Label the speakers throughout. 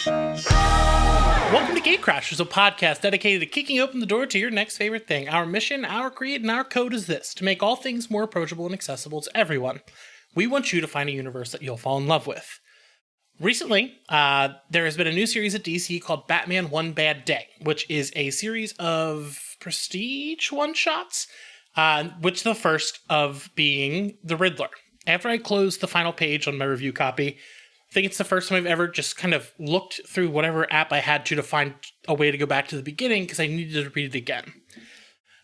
Speaker 1: Welcome to Gatecrashers, a podcast dedicated to kicking open the door to your next favorite thing. Our mission, our creed, and our code is this: to make all things more approachable and accessible to everyone. We want you to find a universe that you'll fall in love with. Recently, there has been a new series at DC called Batman One Bad Day, which is a series of prestige one-shots, which the first of being the Riddler. After I closed the final page on my review copy, I think it's the first time I've ever just kind of looked through whatever app I had to find a way to go back to the beginning because I needed to read it again.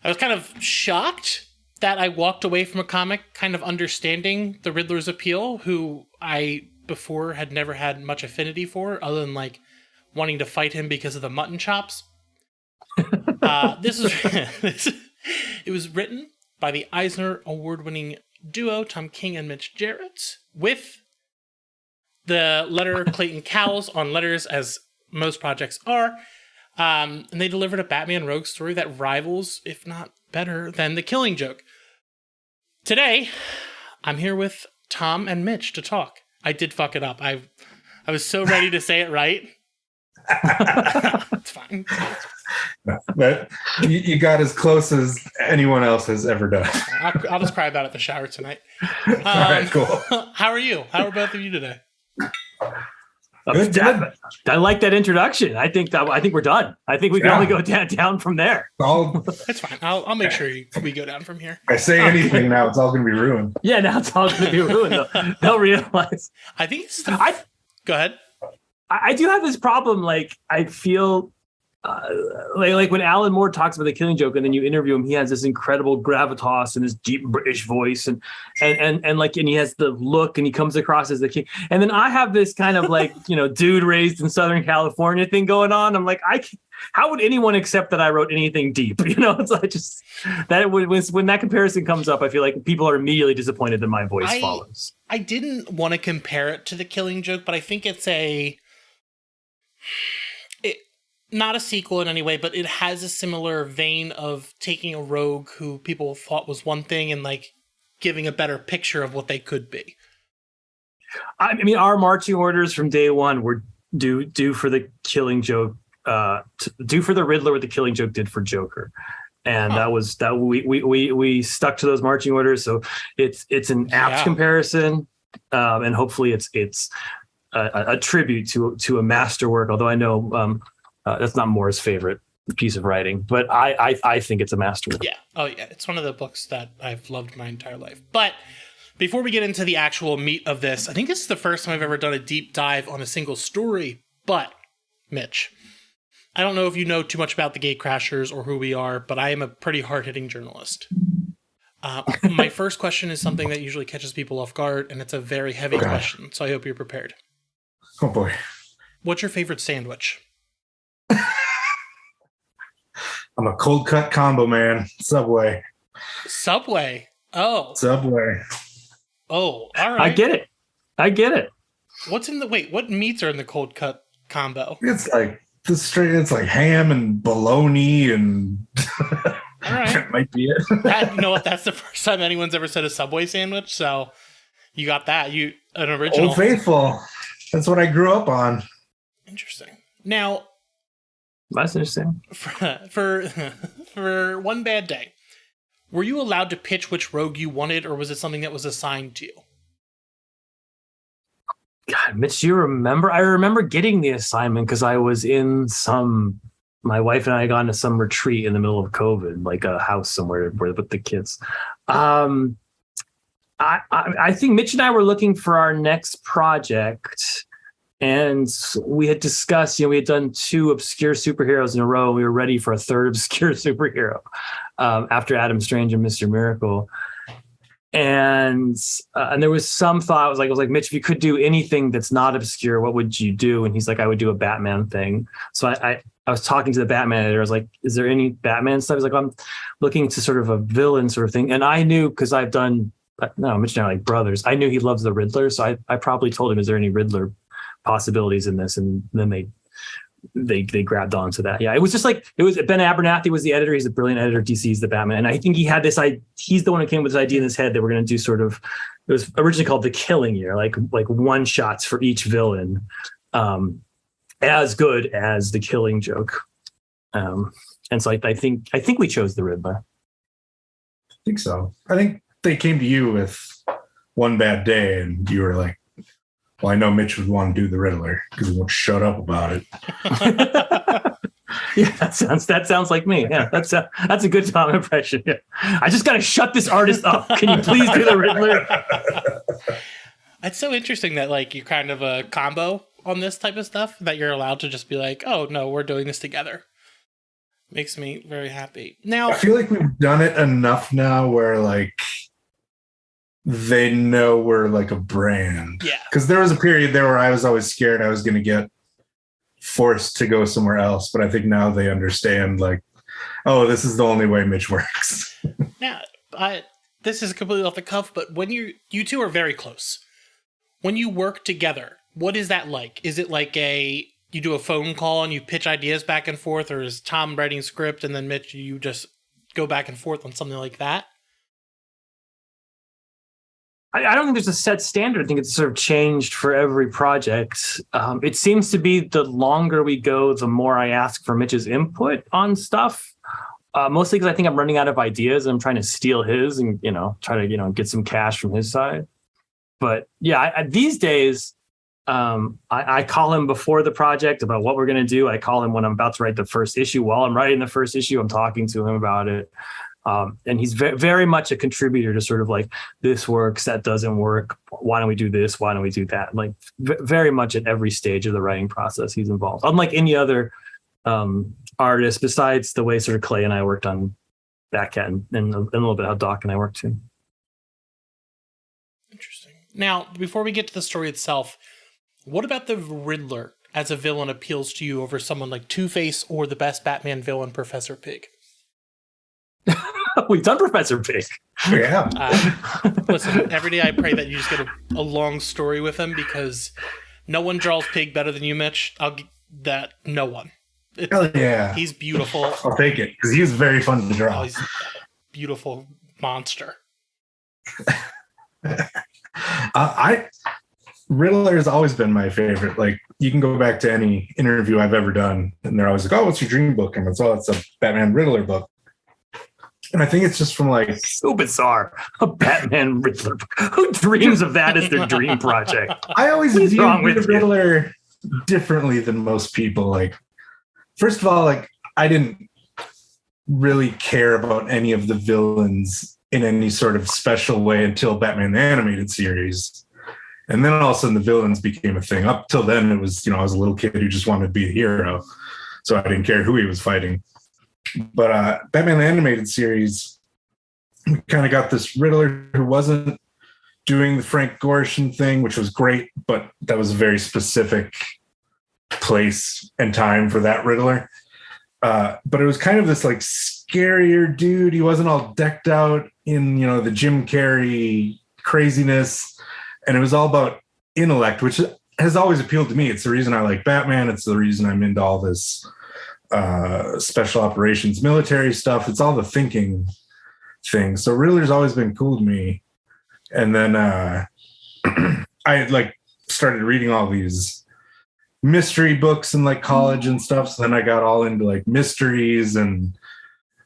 Speaker 1: I was kind of shocked that I walked away from a comic kind of understanding the Riddler's appeal, who I before had never had much affinity for, other than like wanting to fight him because of the mutton chops. It was written by the Eisner Award-winning duo King and Mitch Gerads, with the letter Clayton Cowles on letters, as most projects are. And they delivered a Batman rogue story that rivals, if not better, than The Killing Joke. Today, I'm here with Tom and Mitch to talk. I did fuck it up. I was so ready to say it right. It's fine.
Speaker 2: But you got as close as anyone else has ever done.
Speaker 1: I'll just cry about it in the shower tonight.
Speaker 2: All right, cool.
Speaker 1: How are you? How are both of you today?
Speaker 2: Good.
Speaker 3: I like that introduction. I think we're done. I think we can only go down from there.
Speaker 1: That's fine. I'll make sure we go down from here.
Speaker 2: If I say anything now, it's all going to be ruined.
Speaker 3: Yeah, now it's all going to be ruined. They'll realize.
Speaker 1: I think this is go ahead.
Speaker 3: I do have this problem. Like, I feel like when Alan Moore talks about The Killing Joke, and then you interview him, he has this incredible gravitas and this deep British voice, and he has the look, and he comes across as the king. And then I have this kind of like, dude raised in Southern California thing going on. I'm like, how would anyone accept that I wrote anything deep? It's like just that when that comparison comes up, I feel like people are immediately disappointed that my voice follows.
Speaker 1: I didn't want to compare it to The Killing Joke, but I think it's not a sequel in any way, but it has a similar vein of taking a rogue who people thought was one thing and like giving a better picture of what they could be.
Speaker 3: I mean, our marching orders from day one were do for The Killing Joke, do for the Riddler what The Killing Joke did for Joker, and that we stuck to those marching orders. So it's an apt comparison, and hopefully it's a tribute to a masterwork. Although I know. That's not Moore's favorite piece of writing, but I think it's a masterwork.
Speaker 1: Yeah. Oh, yeah. It's one of the books that I've loved my entire life. But before we get into the actual meat of this, I think this is the first time I've ever done a deep dive on a single story. But, Mitch, I don't know if you know too much about the Gatecrashers or who we are, but I am a pretty hard-hitting journalist. My first question is something that usually catches people off guard, and it's a very heavy question, so I hope you're prepared.
Speaker 2: Oh, boy.
Speaker 1: What's your favorite sandwich?
Speaker 2: I'm a cold cut combo man. Subway.
Speaker 1: Oh.
Speaker 2: Subway.
Speaker 1: Oh, all right.
Speaker 3: I get it.
Speaker 1: What's in what meats are in the cold cut combo?
Speaker 2: It's like it's like ham and bologna and
Speaker 1: all right.
Speaker 2: That might be it.
Speaker 1: You know what? That's the first time anyone's ever said a Subway sandwich. So you got that. An original.
Speaker 2: Old Faithful. That's what I grew up on.
Speaker 1: Interesting. Now,
Speaker 3: that's interesting.
Speaker 1: For One Bad Day, were you allowed to pitch which rogue you wanted, or was it something that was assigned to you?
Speaker 3: God, Mitch, do you remember? I remember getting the assignment because I was in my wife and I had gone to some retreat in the middle of COVID, like a house somewhere with the kids. I think Mitch and I were looking for our next project. And we had discussed, we had done 2 obscure superheroes in a row. We were ready for a 3rd obscure superhero after Adam Strange and Mr. Miracle. And there was some thought. I was like, Mitch, if you could do anything that's not obscure, what would you do? And he's like, I would do a Batman thing. So I was talking to the Batman editor. I was like, is there any Batman stuff? He's like, I'm looking to sort of a villain sort of thing. And I knew, because I've done, Mitch and I are like brothers. I knew he loves the Riddler. So I probably told him, is there any Riddler possibilities in this? And then they grabbed onto that. Yeah, it was just like, it was Ben Abernathy was the editor. He's a brilliant editor. DC's the Batman. And I think he had this, he's the one who came with this idea in his head that we're going to do sort of, it was originally called The Killing Year, like one shots for each villain. And as good as the Killing Joke. And so I think we chose the Riddler.
Speaker 2: I think so. I think they came to you with One Bad Day, and you were like, well, I know Mitch would want to do the Riddler because he won't shut up about it.
Speaker 3: Yeah, that sounds like me. Yeah, that's a good Tom impression. Yeah. I just got to shut this artist up. Can you please do the Riddler?
Speaker 1: It's so interesting that like you're kind of a combo on this type of stuff, that you're allowed to just be like, oh no, we're doing this together. Makes me very happy. Now
Speaker 2: I feel like we've done it enough now where like they know we're like a brand.
Speaker 1: Yeah.
Speaker 2: Because there was a period there where I was always scared I was going to get forced to go somewhere else, but I think now they understand like, oh, this is the only way Mitch works.
Speaker 1: Now, this is completely off the cuff, but when you two are very close, when you work together, what is that like? Is it like you do a phone call and you pitch ideas back and forth, or is Tom writing script and then Mitch, you just go back and forth on something like that?
Speaker 3: I don't think there's a set standard. I think it's sort of changed for every project. It seems to be the longer we go, the more I ask for Mitch's input on stuff. Mostly because I think I'm running out of ideas and I'm trying to steal his and, try to, get some cash from his side. But yeah, these days, I call him before the project about what we're going to do. I call him when I'm about to write the first issue. While I'm writing the first issue, I'm talking to him about it. And he's very much a contributor to sort of like, this works, that doesn't work. Why don't we do this? Why don't we do that? Like very much at every stage of the writing process, he's involved. Unlike any other artist, besides the way sort of Clay and I worked on Batcat and a little bit how Doc and I worked too.
Speaker 1: Interesting. Now, before we get to the story itself, what about the Riddler as a villain appeals to you over someone like Two-Face or the best Batman villain, Professor Pig?
Speaker 3: We've done Professor Pig.
Speaker 2: Yeah.
Speaker 1: Listen, every day I pray that you just get a long story with him, because no one draws Pig better than you, Mitch. No one.
Speaker 2: Hell yeah.
Speaker 1: He's beautiful.
Speaker 2: I'll take it, because he's very fun to draw.
Speaker 1: Oh, he's a beautiful monster.
Speaker 2: Riddler has always been my favorite. Like, you can go back to any interview I've ever done, and they're always like, oh, what's your dream book? And it's a Batman Riddler book. And I think it's just from like...
Speaker 3: So bizarre. A Batman Riddler. Who dreams of that as their dream project?
Speaker 2: I always view the Riddler differently than most people. Like, first of all, like, I didn't really care about any of the villains in any sort of special way until Batman the Animated Series. And then all of a sudden the villains became a thing. Up till then, it was, I was a little kid who just wanted to be a hero. So I didn't care who he was fighting. But Batman the Animated Series, we kind of got this Riddler who wasn't doing the Frank Gorshin thing, which was great, but that was a very specific place and time for that Riddler. But it was kind of this like scarier dude. He wasn't all decked out in, the Jim Carrey craziness. And it was all about intellect, which has always appealed to me. It's the reason I like Batman. It's the reason I'm into all this special operations, military stuff. It's all the thinking thing. So Riddler's always been cool to me. And then I like started reading all these mystery books in like college and stuff. So then I got all into like mysteries and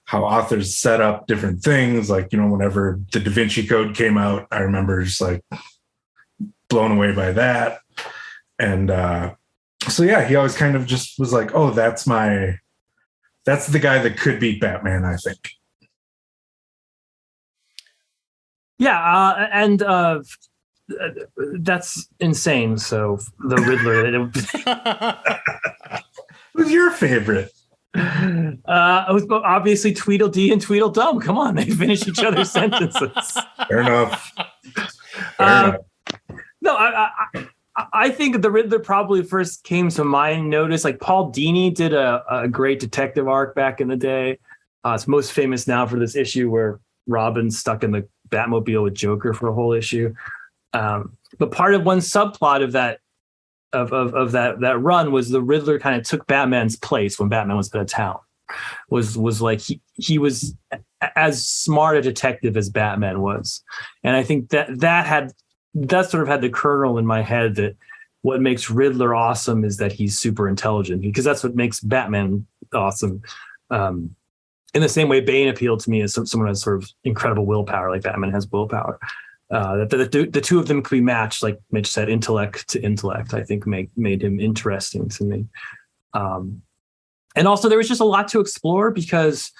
Speaker 2: how authors set up different things. Like, whenever the Da Vinci Code came out, I remember just like blown away by that. And so yeah, he always kind of just was like, oh, that's the guy that could beat Batman, I think.
Speaker 3: Yeah, and that's insane. So the Riddler.
Speaker 2: Who's your favorite?
Speaker 3: It was obviously Tweedledee and Tweedledum. Come on, they finish each other's sentences.
Speaker 2: Fair enough. Fair enough.
Speaker 3: No, I think the Riddler probably first came to my notice. Like Paul Dini did a great detective arc back in the day. It's most famous now for this issue where Robin's stuck in the Batmobile with Joker for a whole issue. But part of one subplot of that that run was the Riddler kind of took Batman's place when Batman was out of town. Was like he was as smart a detective as Batman was, and I think that sort of had the kernel in my head that what makes Riddler awesome is that he's super intelligent, because that's what makes Batman awesome. In the same way, Bane appealed to me as someone who has sort of incredible willpower, like Batman has willpower. That the two of them could be matched, like Mitch said, intellect to intellect, I think made him interesting to me. And also there was just a lot to explore because,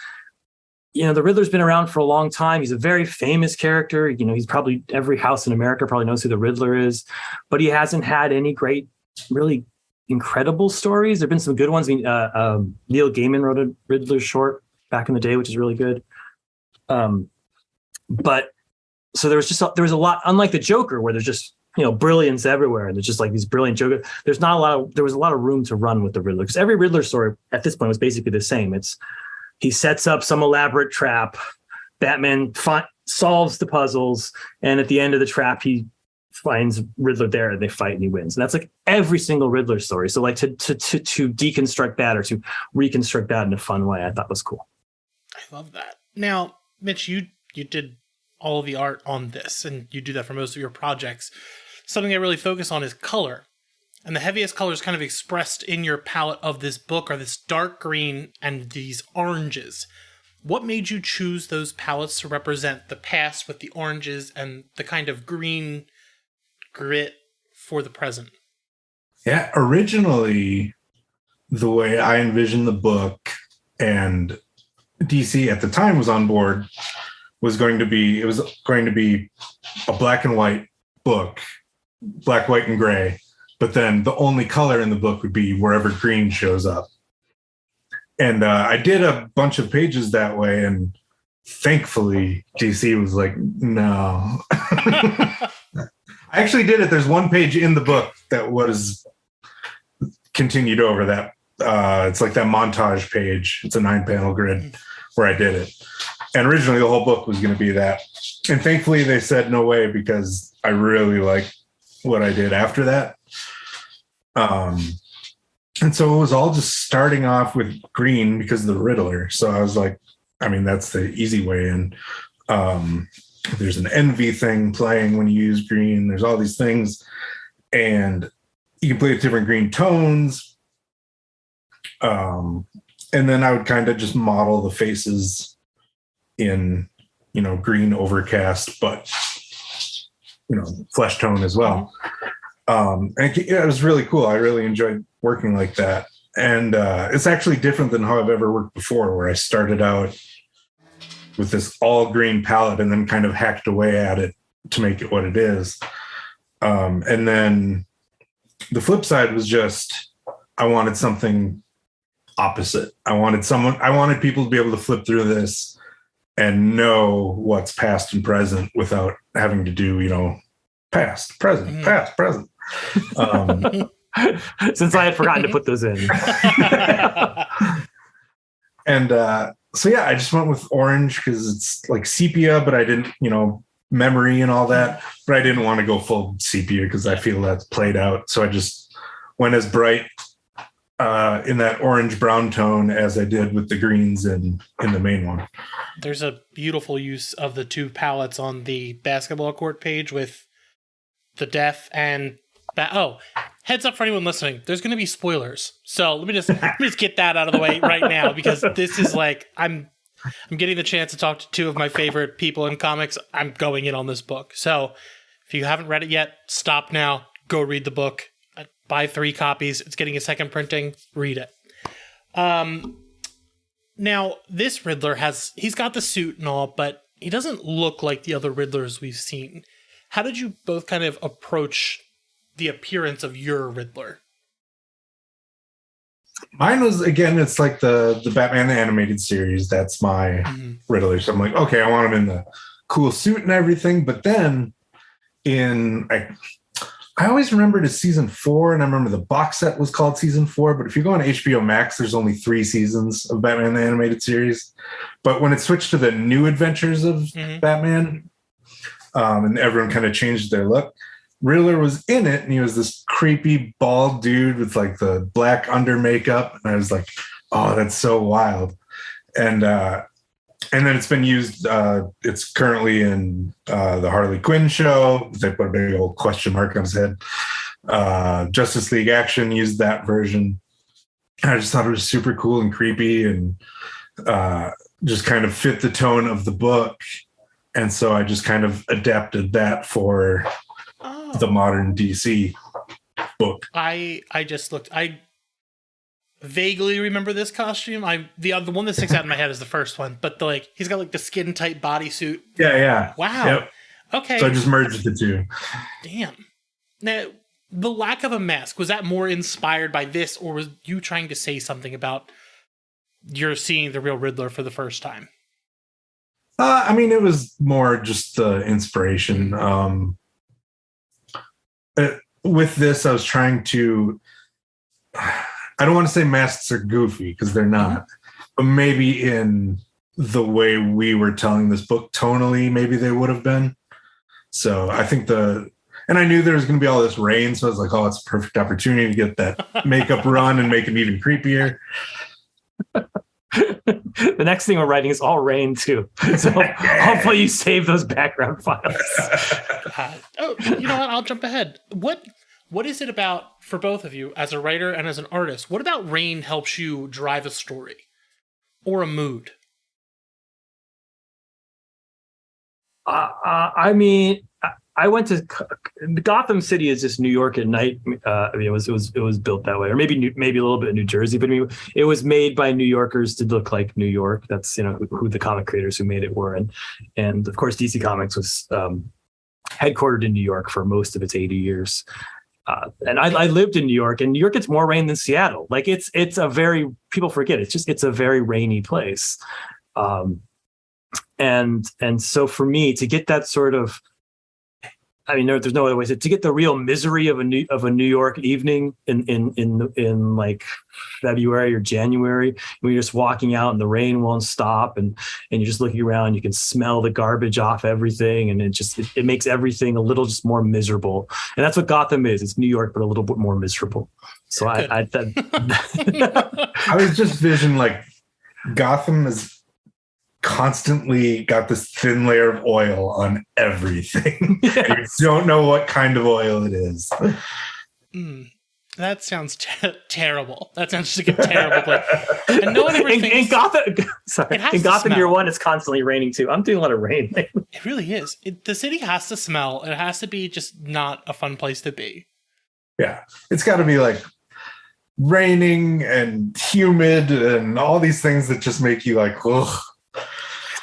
Speaker 3: the Riddler's been around for a long time. He's a very famous character. He's probably, every house in America probably knows who the Riddler is, but he hasn't had any great, really incredible stories. There've been some good ones. Neil Gaiman wrote a Riddler short back in the day, which is really good. But so there was a lot, unlike the Joker, where there's just, brilliance everywhere. And there's just like these brilliant Joker. There was a lot of room to run with the Riddler, because every Riddler story at this point was basically the same. He sets up some elaborate trap. Batman solves the puzzles. And at the end of the trap, he finds Riddler there and they fight and he wins. And that's like every single Riddler story. So like to deconstruct that or to reconstruct that in a fun way, I thought was cool.
Speaker 1: I love that. Now, Mitch, you did all of the art on this, and you do that for most of your projects. Something I really focus on is color. And the heaviest colors kind of expressed in your palette of this book are this dark green and these oranges. What made you choose those palettes to represent the past with the oranges and the kind of green grit for the present?
Speaker 2: Yeah, originally, the way I envisioned the book, and DC at the time was on board, was going to be a black and white book, black, white, and gray. But then the only color in the book would be wherever green shows up. And I did a bunch of pages that way, and thankfully DC was like, no. I actually did it. There's one page in the book that was continued over that. It's like that montage page. It's a 9-panel grid where I did it. And originally the whole book was going to be that. And thankfully they said no way, because I really like what I did after that. And so it was all just starting off with green because of the Riddler. So I was like, that's the easy way. And there's an envy thing playing when you use green. There's all these things, and you can play with different green tones. And then I would kind of just model the faces in, green overcast, but, flesh tone as well. And it was really cool. I really enjoyed working like that. And it's actually different than how I've ever worked before, where I started out with this all green palette and then kind of hacked away at it to make it what it is. And then the flip side was just, I wanted something opposite. I wanted people to be able to flip through this and know what's past and present without having to do, past, present, past, present.
Speaker 3: Since I had forgotten to put those in.
Speaker 2: And so, yeah, I just went with orange because it's like sepia, but I didn't, memory and all that. But I didn't want to go full sepia because I feel that's played out. So I just went as bright in that orange brown tone as I did with the greens in the main one.
Speaker 1: There's a beautiful use of the two palettes on the basketball court page with the death and heads up for anyone listening. There's going to be spoilers, so let me just get that out of the way right now, because this is like I'm getting the chance to talk to two of my favorite people in comics. I'm going in on this book, so if you haven't read it yet, stop now. Go read the book. Buy 3 copies. It's getting a second printing. Read it. Now this Riddler he's got the suit and all, but he doesn't look like the other Riddlers we've seen. How did you both kind of approach the appearance of your Riddler?
Speaker 2: Mine was, again, it's like the Batman animated series. That's my Riddler. So I'm like, okay, I want him in the cool suit and everything. But then I always remembered it's season 4, and I remember the box set was called season 4. But if you go on HBO Max, there's only 3 seasons of Batman the animated series. But when it switched to the New Adventures of Batman, and everyone kind of changed their look, Riddler was in it, and he was this creepy bald dude with like the black under makeup, and I was like, "Oh, that's so wild!" And then it's been used. It's currently in the Harley Quinn show. They put a big old question mark on his head. Justice League Action used that version. I just thought it was super cool and creepy, and just kind of fit the tone of the book. And so I just kind of adapted that for the modern DC book.
Speaker 1: I just looked. I vaguely remember this costume. The one that sticks out in my head is the first one, but he's got the skin tight bodysuit.
Speaker 2: Yeah.
Speaker 1: Wow.
Speaker 2: Yep.
Speaker 1: Okay.
Speaker 2: So I just merged the two.
Speaker 1: Damn. Now, the lack of a mask, was that more inspired by this, or was you trying to say something about you're seeing the real Riddler for the first time?
Speaker 2: I mean, it was more just the inspiration. With this, I was trying to, I don't want to say masks are goofy, because they're not, but maybe in the way we were telling this book tonally, maybe they would have been. So I think and I knew there was going to be all this rain, so I was like, oh, it's a perfect opportunity to get that makeup run and make him even creepier.
Speaker 3: The next thing we're writing is all rain too, so hopefully you save those background files.
Speaker 1: You know what? I'll jump ahead. What is it about, for both of you, as a writer and as an artist, what about rain helps you drive a story or a mood?
Speaker 3: I mean, I went to Gotham City is just New York at night. I mean, it was built that way, or maybe a little bit New Jersey, but I mean, it was made by New Yorkers to look like New York. That's who the comic creators who made it were, and of course DC Comics was headquartered in New York for most of its 80 years. And I lived in New York, and New York gets more rain than Seattle. It's a very, people forget, it's a very rainy place. And so for me to get that sort of, I mean, there's no other way to get the real misery of a New York evening in like February or January, when you're just walking out and the rain won't stop, and you're just looking around, you can smell the garbage off everything, and it makes everything a little just more miserable. And that's what Gotham is. It's New York, but a little bit more miserable. So I
Speaker 2: was just visioning Gotham is constantly got this thin layer of oil on everything. Yes. You don't know what kind of oil it is.
Speaker 1: That sounds terrible. That sounds just like a terrible place. And no one ever thinks...
Speaker 3: In Gotham Year One, it's constantly raining too. I'm doing a lot of rain.
Speaker 1: It really is. The city has to smell. It has to be just not a fun place to be.
Speaker 2: Yeah. It's got to be raining and humid and all these things that just make you ugh.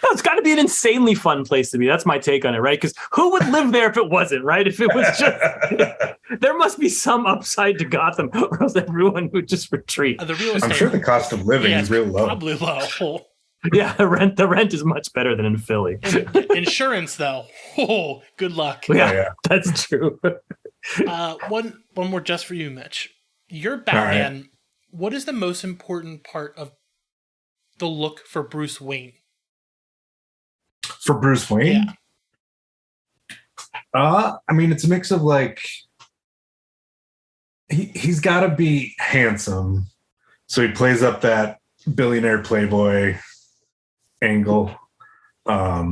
Speaker 3: No, it's got to be an insanely fun place to be. That's my take on it, right? Because who would live there if it wasn't, right? If it was just, there must be some upside to Gotham, or else everyone would just retreat.
Speaker 1: The real estate,
Speaker 2: I'm sure the cost of living is real low.
Speaker 1: Probably low.
Speaker 3: Yeah, the rent is much better than in Philly.
Speaker 1: Insurance, though, good luck.
Speaker 3: Yeah, that's true.
Speaker 1: One more just for you, Mitch. Your Batman. Right. What is the most important part of the look for Bruce Wayne?
Speaker 2: For Bruce Wayne?
Speaker 1: Yeah.
Speaker 2: I mean, it's a mix of he's got to be handsome, so he plays up that billionaire playboy angle. But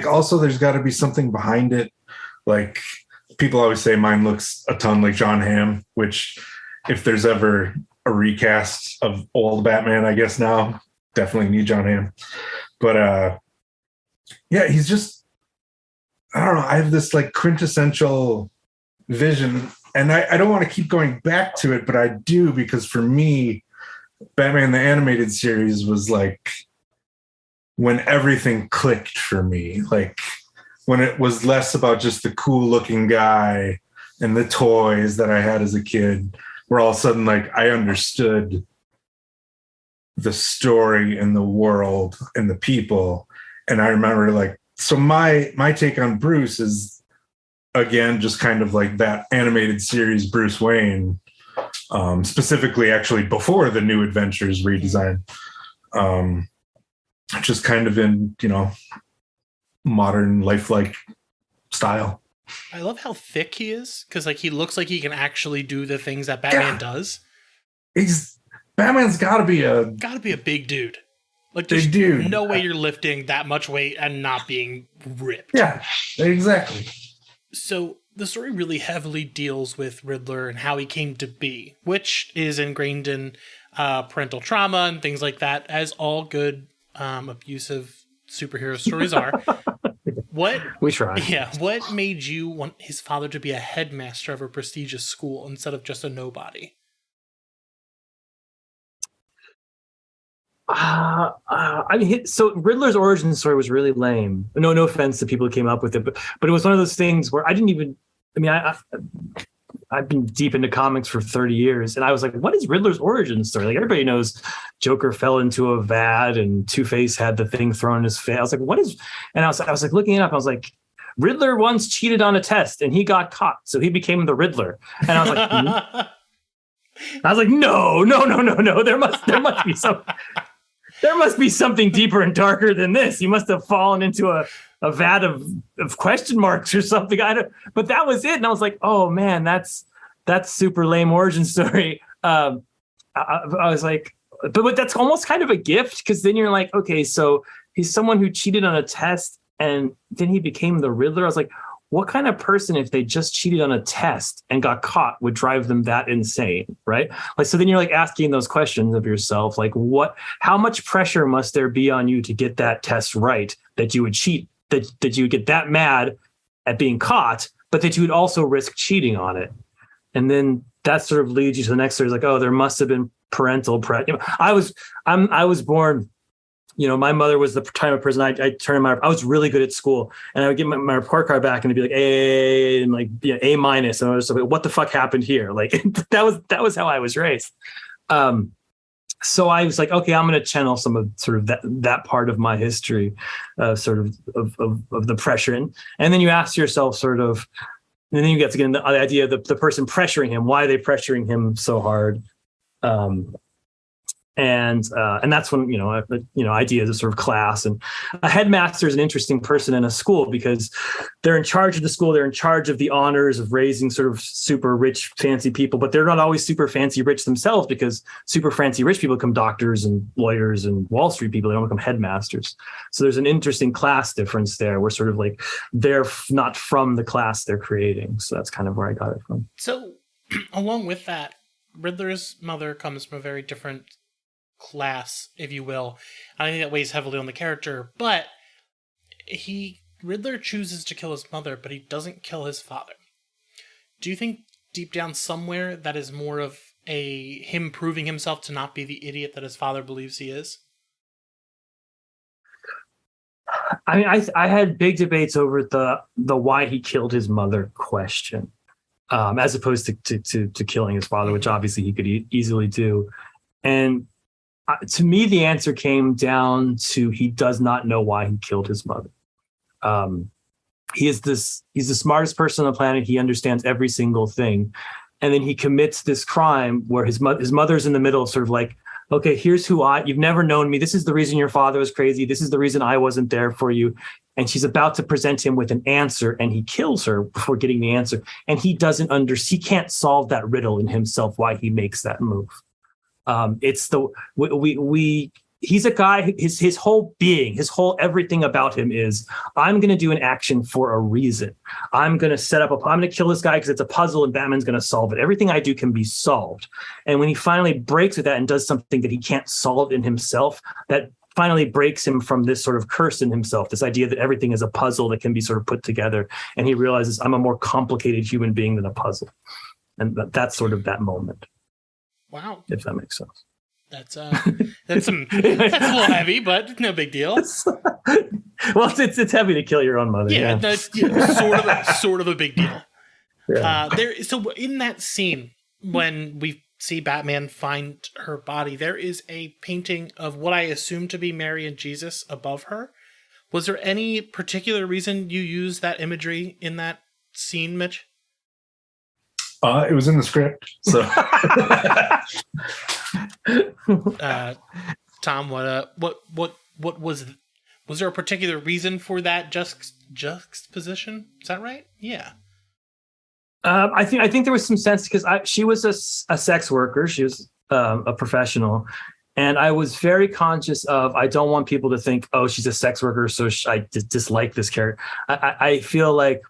Speaker 2: also there's got to be something behind it. People always say mine looks a ton like John Hamm, which if there's ever a recast of old Batman, I guess now definitely need John Hamm. But he's just, I don't know, I have this quintessential vision, and I don't want to keep going back to it, but I do, because for me, Batman the Animated Series was when everything clicked for me, when it was less about just the cool looking guy and the toys that I had as a kid, where all of a sudden I understood the story and the world and the people. And I remember so my take on Bruce is, again, just kind of that animated series Bruce Wayne, specifically actually before the New Adventures redesign, just kind of in modern lifelike style.
Speaker 1: I love how thick he is, because he looks like he can actually do the things that Batman does. Batman's got to be a big dude. There's
Speaker 2: big dude.
Speaker 1: No way you're lifting that much weight and not being ripped.
Speaker 2: Yeah, exactly.
Speaker 1: So the story really heavily deals with Riddler and how he came to be, which is ingrained in parental trauma and things like that, as all good abusive superhero stories are. What
Speaker 3: we try?
Speaker 1: Yeah, what made you want his father to be a headmaster of a prestigious school instead of just a nobody?
Speaker 3: I mean, so Riddler's origin story was really lame. No offense to people who came up with it, but it was one of those things where I didn't even. I mean, I've been deep into comics for 30 years, and I was like, what is Riddler's origin story? Like, everybody knows Joker fell into a vat and Two-Face had the thing thrown in his face. I was like, what is? And I was like looking it up. I was like, Riddler once cheated on a test and he got caught, so he became the Riddler. And I was like, no. There must be some. There must be something deeper and darker than this. You must have fallen into a vat of question marks or something. But that was it. And I was like, oh man, that's super lame origin story. I was like, but that's almost kind of a gift, because then you're like, okay, so he's someone who cheated on a test and then he became the Riddler. I was like, what kind of person, if they just cheated on a test and got caught, would drive them that insane, right? Like, so then you're like asking those questions of yourself, like how much pressure must there be on you to get that test right, that you would cheat, that you would get that mad at being caught, but that you would also risk cheating on it. And then that sort of leads you to the next story. It's like, oh, there must have been parental pressure. I was born, my mother was the type of person I was really good at school, and I would get my report card back and it'd be like A and like A minus, and I was like, what the fuck happened here? Like that was how I was raised. So I was like, okay, I'm going to channel some of sort of that part of my history, sort of the pressure, and then you ask yourself sort of, and then you get to get into the idea of the person pressuring him. Why are they pressuring him so hard? And that's when ideas of sort of class, and a headmaster is an interesting person in a school because they're in charge of the school, they're in charge of the honors of raising sort of super rich fancy people, but they're not always super fancy rich themselves, because super fancy rich people become doctors and lawyers and Wall Street people. They don't become headmasters. So there's an interesting class difference there, where sort of like they're not from the class they're creating. So that's kind of where I got it from.
Speaker 1: So along with that, Riddler's mother comes from a very different class, if you will. I think that weighs heavily on the character, but Riddler chooses to kill his mother, but he doesn't kill his father. Do you think deep down somewhere that is more of him proving himself to not be the idiot that his father believes he is?
Speaker 3: I mean, I had big debates over the why he killed his mother question, as opposed to killing his father, which obviously he could easily do. And to me, the answer came down to he does not know why he killed his mother. He's the smartest person on the planet. He understands every single thing. And then he commits this crime where his mother's in the middle, sort of like, okay, here's you've never known me. This is the reason your father was crazy. This is the reason I wasn't there for you. And she's about to present him with an answer, and he kills her before getting the answer. And he he can't solve that riddle in himself, why he makes that move. He's a guy, his whole being, his whole everything about him is, I'm going to do an action for a reason. I'm going to I'm going to kill this guy because it's a puzzle and Batman's going to solve it. Everything I do can be solved. And when he finally breaks with that and does something that he can't solve in himself, that finally breaks him from this sort of curse in himself, this idea that everything is a puzzle that can be sort of put together. And he realizes, I'm a more complicated human being than a puzzle. And that's sort of that moment.
Speaker 1: Wow.
Speaker 3: If that makes sense.
Speaker 1: That's a little heavy, but no big deal.
Speaker 3: Well, it's heavy to kill your own mother.
Speaker 1: Yeah, that's sort of a big deal. Yeah. So in that scene, when we see Batman find her body, there is a painting of what I assume to be Mary and Jesus above her. Was there any particular reason you used that imagery in that scene, Mitch?
Speaker 2: It was in the script. So,
Speaker 1: Tom, what was there a particular reason for that juxtaposition? Is that right? Yeah.
Speaker 3: I think there was some sense because she was a sex worker. She was a professional, and I was very conscious of, I don't want people to think, oh, she's a sex worker, so I dislike this character. I feel like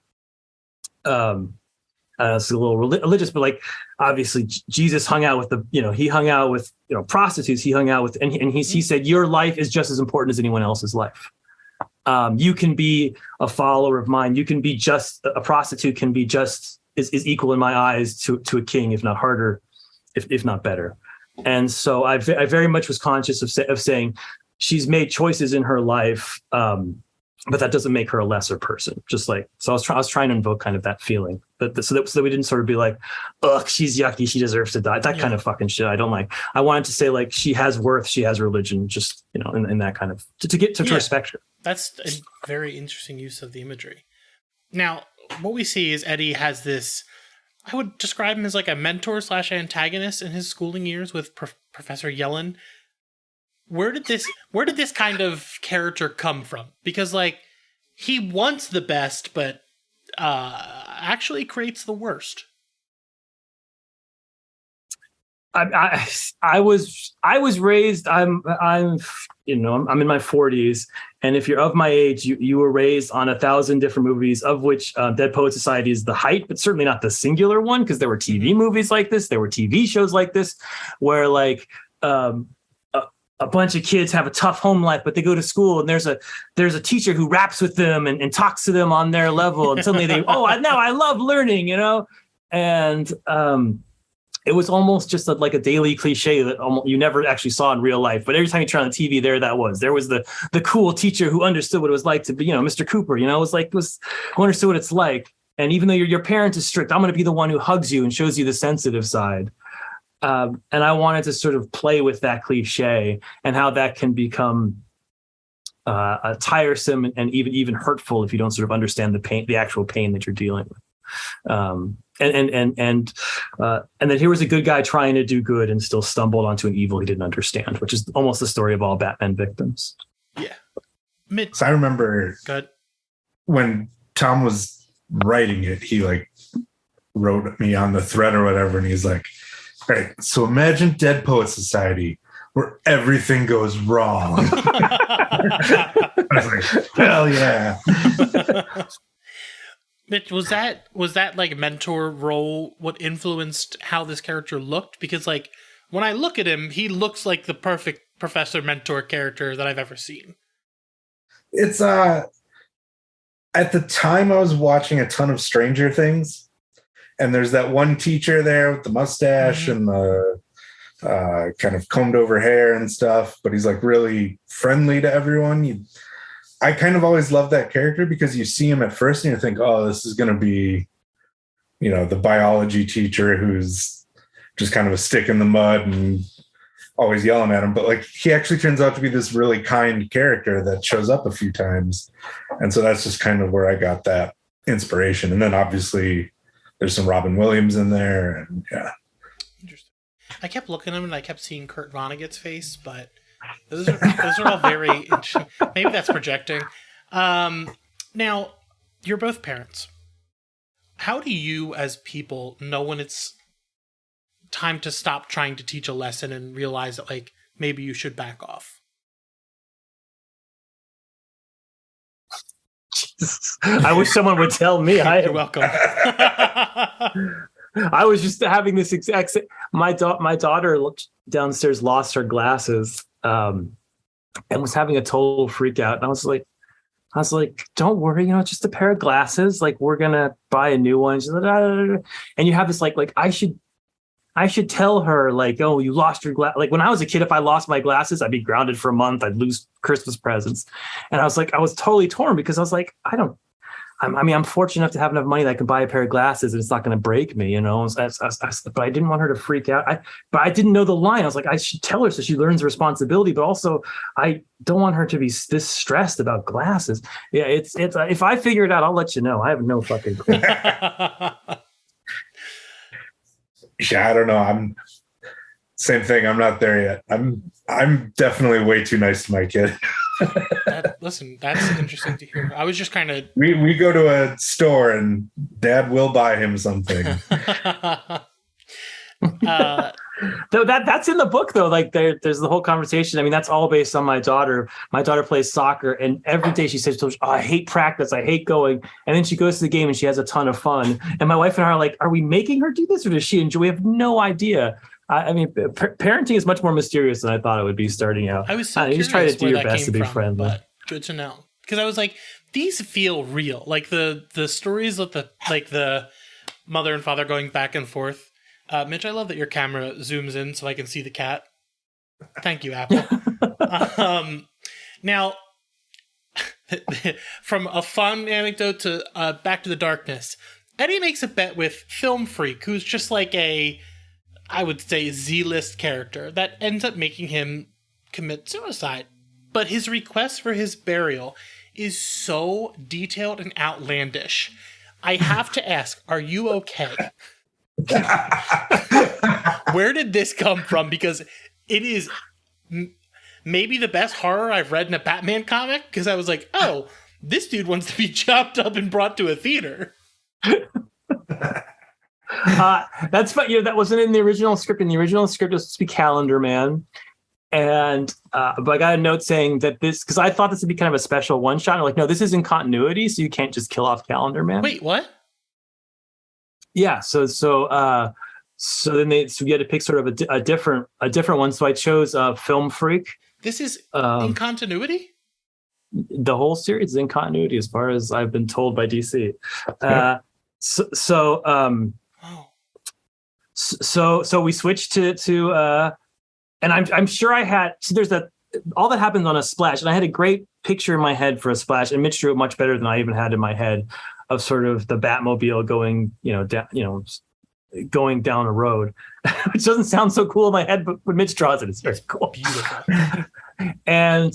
Speaker 3: It's a little religious, but like obviously Jesus hung out with he hung out with prostitutes. He hung out with, and he said, your life is just as important as anyone else's life. You can be a follower of mine. You can be just a prostitute. Can be just is equal in my eyes to a king, if not harder, if not better. And so I very much was conscious of saying she's made choices in her life. But that doesn't make her a lesser person. Just like, so I was trying to invoke kind of that feeling, so that we didn't sort of be like, ugh, she's yucky, she deserves to die. That kind of fucking shit I don't like. I wanted to say like, she has worth, she has religion, just, in that kind of, to get to respect her.
Speaker 1: That's a very interesting use of the imagery. Now, what we see is Eddie has this, I would describe him as like a mentor / antagonist in his schooling years with Professor Yellen. Where did this kind of character come from? Because like he wants the best, but actually creates the worst.
Speaker 3: I was raised. I'm in my 40s, and if you're of my age, you were raised on 1,000 different movies, of which Dead Poet Society is the height, but certainly not the singular one, because there were TV movies like this, there were TV shows like this, where like. A bunch of kids have a tough home life, but they go to school and there's a teacher who raps with them and talks to them on their level. And suddenly now I love learning, and it was almost just like a daily cliche that you never actually saw in real life. But every time you turn on the TV, there was the cool teacher who understood what it was like to be, Mr. Cooper, who understood what it's like. And even though your parent is strict, I'm going to be the one who hugs you and shows you the sensitive side. And I wanted to sort of play with that cliche and how that can become tiresome and even hurtful if you don't sort of understand the actual pain that you're dealing with. And then here was a good guy trying to do good and still stumbled onto an evil he didn't understand, which is almost the story of all Batman victims.
Speaker 1: Yeah.
Speaker 2: So I remember when Tom was writing it, he like wrote me on the thread or whatever, and he's like, all right, so imagine Dead Poet Society where everything goes wrong. I was like, hell yeah.
Speaker 1: Mitch, was that like mentor role what influenced how this character looked? Because like when I look at him, he looks like the perfect professor mentor character that I've ever seen.
Speaker 2: It's at the time I was watching a ton of Stranger Things. And there's that one teacher there with the mustache and the kind of combed over hair and stuff, but he's like really friendly to everyone. I kind of always loved that character because you see him at first and you think, oh, this is going to be, the biology teacher who's just kind of a stick in the mud and always yelling at him. But like he actually turns out to be this really kind character that shows up a few times. And so that's just kind of where I got that inspiration. And then obviously there's some Robin Williams in there, and yeah.
Speaker 1: Interesting. I kept looking at him and I kept seeing Kurt Vonnegut's face, but those are all very interesting. Maybe that's projecting. Now, you're both parents. How do you, as people, know when it's time to stop trying to teach a lesson and realize that, like, maybe you should back off?
Speaker 3: I wish someone would tell me.
Speaker 1: You're welcome.
Speaker 3: I was just having this exact. My daughter downstairs lost her glasses and was having a total freak out. And I was like, don't worry, it's just a pair of glasses. Like we're gonna buy a new one. She's like, and you have this like I should tell her like, oh, you lost your glass. Like when I was a kid, if I lost my glasses, I'd be grounded for a month. I'd lose Christmas presents. And I was totally torn because I was like, I'm fortunate enough to have enough money that I can buy a pair of glasses and it's not going to break me, but I didn't want her to freak out. But I didn't know the line. I was like, I should tell her so she learns responsibility, but also I don't want her to be this stressed about glasses. Yeah. It's if I figure it out, I'll let you know. I have no fucking clue.
Speaker 2: Yeah, I don't know. Same thing. I'm not there yet. I'm definitely way too nice to my kid.
Speaker 1: Listen, that's interesting to hear. I was just kind of...
Speaker 2: We go to a store and Dad will buy him something.
Speaker 3: That's in the book though. Like there's the whole conversation. I mean, that's all based on my daughter. My daughter plays soccer, and every day she says, "Oh, I hate practice. I hate going." And then she goes to the game and she has a ton of fun. And my wife and I are like, "Are we making her do this, or does she enjoy?" We have no idea. I mean, parenting is much more mysterious than I thought it would be starting out.
Speaker 1: I was so
Speaker 3: you
Speaker 1: curious
Speaker 3: just try to do
Speaker 1: where
Speaker 3: your
Speaker 1: that
Speaker 3: best to
Speaker 1: came
Speaker 3: be
Speaker 1: from,
Speaker 3: friendly.
Speaker 1: but good to know, because I was like, these feel real. Like the stories of the mother and father going back and forth. Mitch, I love that your camera zooms in so I can see the cat. Thank you, Apple. Now, from a fun anecdote to Back to the Darkness, Eddie makes a bet with Film Freak, who's just like I would say, Z-list character that ends up making him commit suicide. But his request for his burial is so detailed and outlandish. I have to ask, are you okay? Where did this come from? Because it is maybe the best horror I've read in a Batman comic, because I was like, oh, this dude wants to be chopped up and brought to a theater.
Speaker 3: That's fun. That wasn't in the original script. In the original script, it was supposed to be Calendar Man. And but I got a note saying that this, because I thought this would be kind of a special one shot. I'm like, no, this is in continuity, so you can't just kill off Calendar Man.
Speaker 1: Wait, what?
Speaker 3: Yeah. So then we had to pick sort of a different one. So I chose Film Freak.
Speaker 1: This is in continuity?
Speaker 3: The whole series is in continuity, as far as I've been told by DC. So we switched to and I'm sure I had, so there's all that happens on a splash, and I had a great picture in my head for a splash, and Mitch drew it much better than I even had in my head, of sort of the Batmobile going, going down a road, which doesn't sound so cool in my head, but when Mitch draws it, it's very cool.
Speaker 1: Beautiful.
Speaker 3: And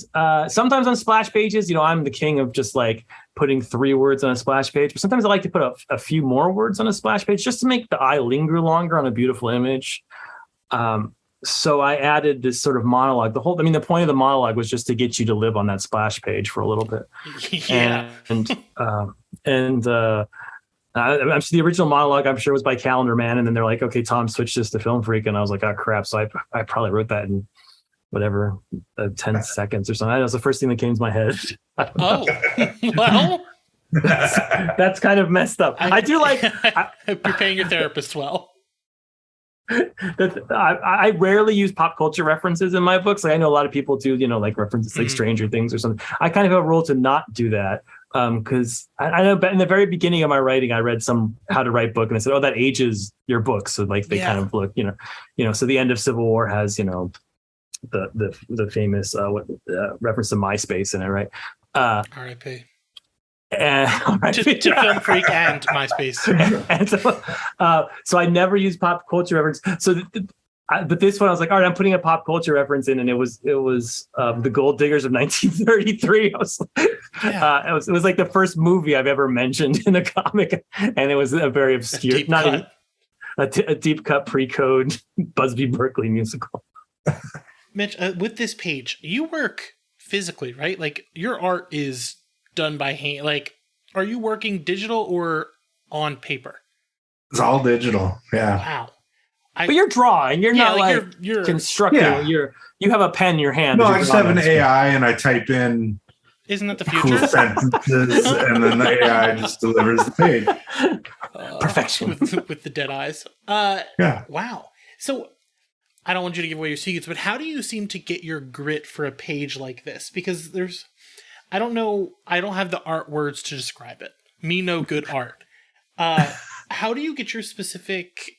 Speaker 3: sometimes on splash pages, I'm the king of just like putting 3 words on a splash page, but sometimes I like to put a few more words on a splash page just to make the eye linger longer on a beautiful image. So I added this sort of monologue. The point of the monologue was just to get you to live on that splash page for a little bit.
Speaker 1: Yeah.
Speaker 3: And the original monologue, I'm sure, was by Calendar Man, and then they're like, okay, Tom, switch this to Film Freak, and I was like, oh crap. So I probably wrote that in whatever 10 seconds or something. That was the first thing that came to my head.
Speaker 1: Oh, well,
Speaker 3: that's kind of messed up. I do like.
Speaker 1: You're paying your therapist well.
Speaker 3: I rarely use pop culture references in my books. Like I know a lot of people do, like references like Stranger Things or something. I kind of have a rule to not do that because I know in the very beginning of my writing, I read some How to Write book and I said, "Oh, that ages your book." So like they kind of look, So the end of Civil War has, the famous reference to MySpace in it, right?
Speaker 1: R.I.P.
Speaker 3: To
Speaker 1: Film Freak and MySpace.
Speaker 3: And so I never use pop culture reference. So, but this one I was like, all right, I'm putting a pop culture reference in, and it was the Gold Diggers of 1933. It was like the first movie I've ever mentioned in a comic, and it was a very obscure, a deep cut pre-code Busby Berkeley musical.
Speaker 1: Mitch, with this page, you work physically, right? Like your art is done by hand. Like, are you working digital or on paper?
Speaker 2: It's all digital. Yeah.
Speaker 1: Wow.
Speaker 3: But you're drawing. You're not like you're constructing. Yeah. You have a pen in your hand.
Speaker 2: No, I just have an AI and I type in.
Speaker 1: Isn't that the
Speaker 2: cool
Speaker 1: future?
Speaker 2: Sentences, and then the AI just delivers the page.
Speaker 3: Perfection
Speaker 1: with the dead eyes.
Speaker 2: Yeah.
Speaker 1: Wow. So I don't want you to give away your secrets, but how do you seem to get your grit for a page like this? Because I don't know. I don't have the art words to describe it. Me no good art. How do you get your specific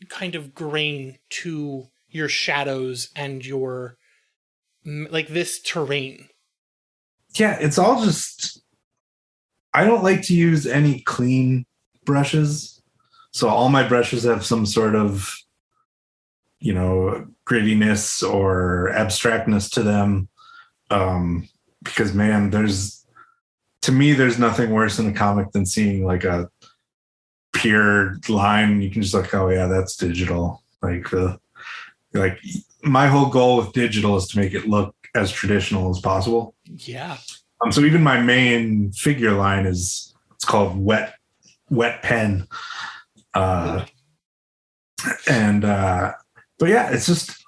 Speaker 1: kind of grain to your shadows and your, like, this terrain?
Speaker 2: Yeah, it's all just, I don't like to use any clean brushes. So all my brushes have some sort of, grittiness or abstractness to them. Because man, there's nothing worse in a comic than seeing like a pure line. You can just like, oh yeah, that's digital. Like my whole goal with digital is to make it look as traditional as possible.
Speaker 1: Yeah.
Speaker 2: So even my main figure line it's called Wet Pen. And but yeah, it's just,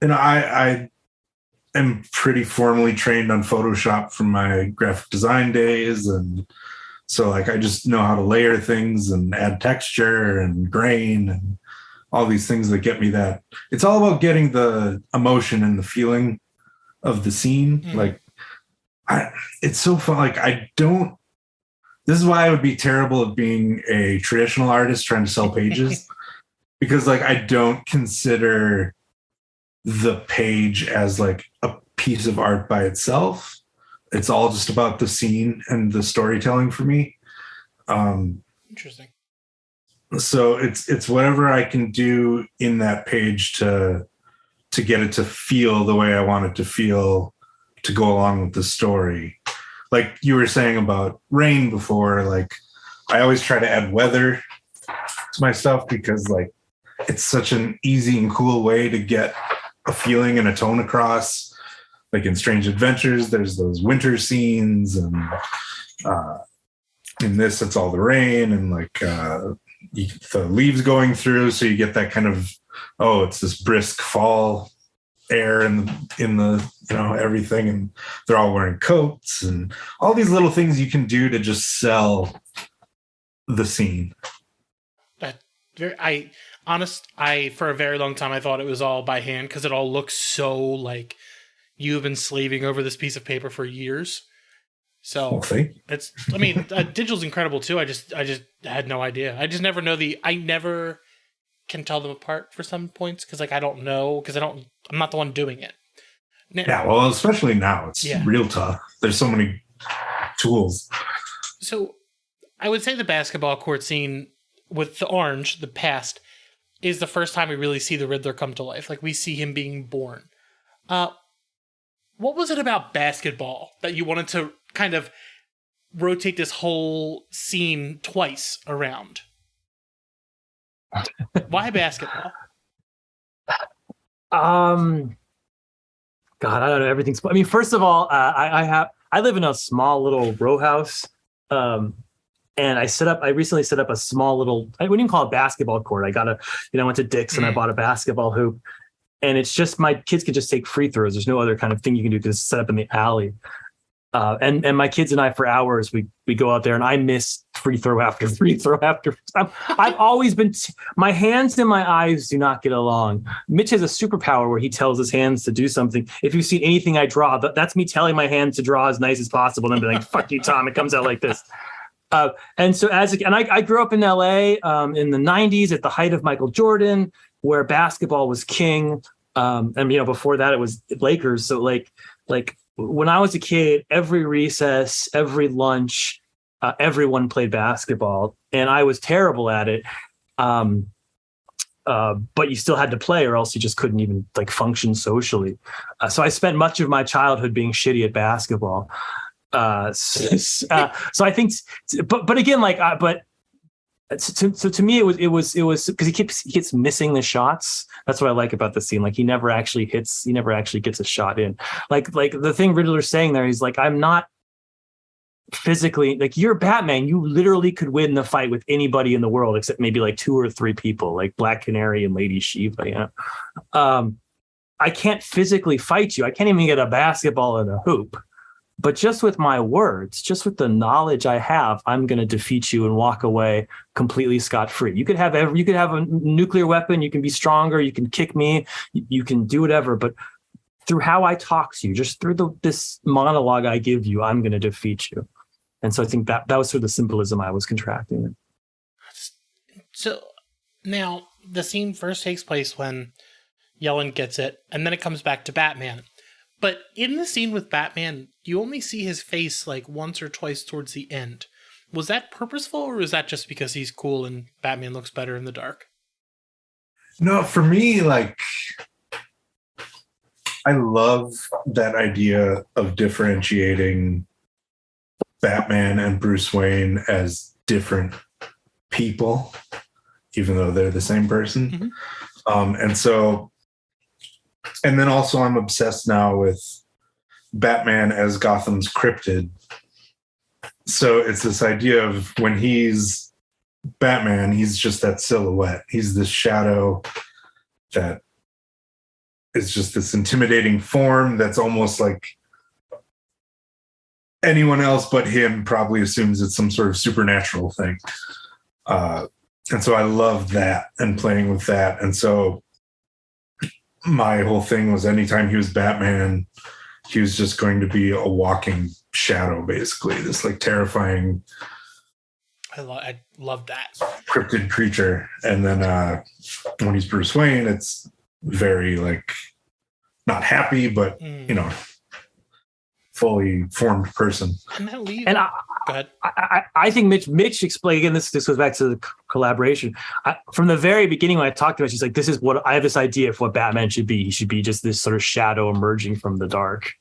Speaker 2: I am pretty formally trained on Photoshop from my graphic design days. And so like, I just know how to layer things and add texture and grain and all these things that get me that. It's all about getting the emotion and the feeling of the scene. Like, it's so fun. Like, this is why I would be terrible at being a traditional artist trying to sell pages, because like, I don't consider the page as like a piece of art by itself. It's all just about the scene and the storytelling for me.
Speaker 1: Interesting.
Speaker 2: So it's whatever I can do in that page to get it to feel the way I want it to feel, to go along with the story. Like you were saying about rain before, like I always try to add weather to my stuff because like it's such an easy and cool way to get a feeling and a tone across. Like in Strange Adventures, there's those winter scenes, and in this, it's all the rain and like the leaves going through, so you get that kind of, oh, it's this brisk fall air in the everything, and they're all wearing coats and all these little things you can do to just sell the scene.
Speaker 1: I for a very long time I thought it was all by hand because it all looks so like you've been slaving over this piece of paper for years. So it's, I mean, digital's incredible too. I just had no idea. I just never know I never can tell them apart for some points because like I don't know, because I'm not the one doing it.
Speaker 2: Yeah, well, especially now, it's real tough. There's so many tools.
Speaker 1: So I would say the basketball court scene with the orange, the past, is the first time we really see the Riddler come to life. Like we see him being born. What was it about basketball that you wanted to kind of rotate this whole scene twice around? Why basketball?
Speaker 3: God, I don't know. Everything's. I mean, first of all, I live in a small little row house, and I recently set up a small little. I wouldn't even call it basketball court. I went to Dick's and I bought a basketball hoop, and it's just my kids can just take free throws. There's no other kind of thing you can do because it's set up in the alley. And my kids and I, for hours, we go out there, and I miss free throw after free throw after. I've always been. My hands and my eyes do not get along. Mitch has a superpower where he tells his hands to do something. If you see anything I draw, that's me telling my hands to draw as nice as possible, and then be like, "Fuck you, Tom." It comes out like this. And so I grew up in LA in the 90s at the height of Michael Jordan, where basketball was king. And before that it was Lakers. So like when I was a kid, every recess, every lunch, everyone played basketball, and I was terrible at it. But you still had to play, or else you just couldn't even like function socially. So I spent much of my childhood being shitty at basketball. So I think, but again, so to me, it was because he keeps missing the shots. That's what I like about the scene. Like he never actually gets a shot in. Like the thing Riddler's saying there, he's like, I'm not physically, like, you're Batman. You literally could win the fight with anybody in the world except maybe like 2 or 3 people, like Black Canary and Lady Shiva. I can't physically fight you. I can't even get a basketball and a hoop. But just with my words, just with the knowledge I have, I'm going to defeat you and walk away completely scot-free. You could have a nuclear weapon. You can be stronger. You can kick me. You can do whatever. But through how I talk to you, just through this monologue I give you, I'm going to defeat you. And so I think that was sort of the symbolism I was contracting.
Speaker 1: So now the scene first takes place when Yellen gets it, and then it comes back to Batman. But in the scene with Batman, you only see his face like once or twice towards the end. Was that purposeful, or was that just because he's cool and Batman looks better in the dark?
Speaker 2: No, for me, like, I love that idea of differentiating Batman and Bruce Wayne as different people, even though they're the same person. Mm-hmm. And then also I'm obsessed now with Batman as Gotham's cryptid. So it's this idea of when he's Batman, he's just that silhouette. He's this shadow that is just this intimidating form that's almost like anyone else but him probably assumes it's some sort of supernatural thing. And so I loved that and playing with that. And so my whole thing was anytime he was Batman, he was just going to be a walking shadow, basically, this like terrifying.
Speaker 1: I love that
Speaker 2: Cryptid creature. And then when he's Bruce Wayne, it's very like not happy, but fully formed person.
Speaker 1: And that leaves.
Speaker 3: And
Speaker 1: Go ahead.
Speaker 3: I think Mitch explained, again, this goes back to the collaboration. From the very beginning, when I talked to her, she's like, this is what I have, this idea of what Batman should be. He should be just this sort of shadow emerging from the dark,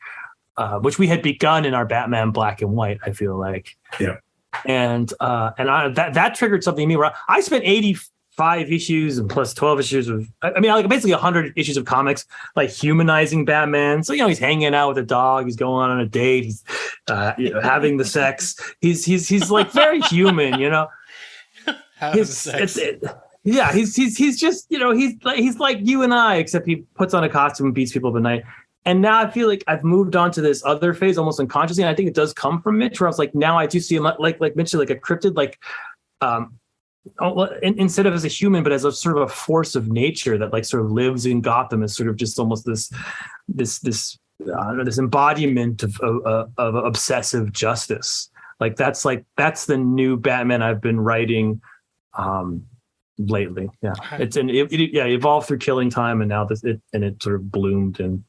Speaker 3: which we had begun in our Batman Black and White, I feel like.
Speaker 2: Yeah.
Speaker 3: And that triggered something in me where I spent 85 issues and plus 12 issues of, like basically 100 issues of comics, like humanizing Batman. So, he's hanging out with a dog, he's going on a date, he's having the sex. He's like very human,
Speaker 1: Having sex.
Speaker 3: He's just, he's like you and I, except he puts on a costume and beats people up at night. And now I feel like I've moved on to this other phase almost unconsciously. And I think it does come from Mitch, where I was like, now I do see him like Mitch, like a cryptid, like, instead of as a human, but as a sort of a force of nature that like sort of lives in Gotham as sort of just almost this embodiment of obsessive justice. Like that's the new Batman I've been writing lately. Yeah, it evolved through Killing Time, and now it sort of bloomed and.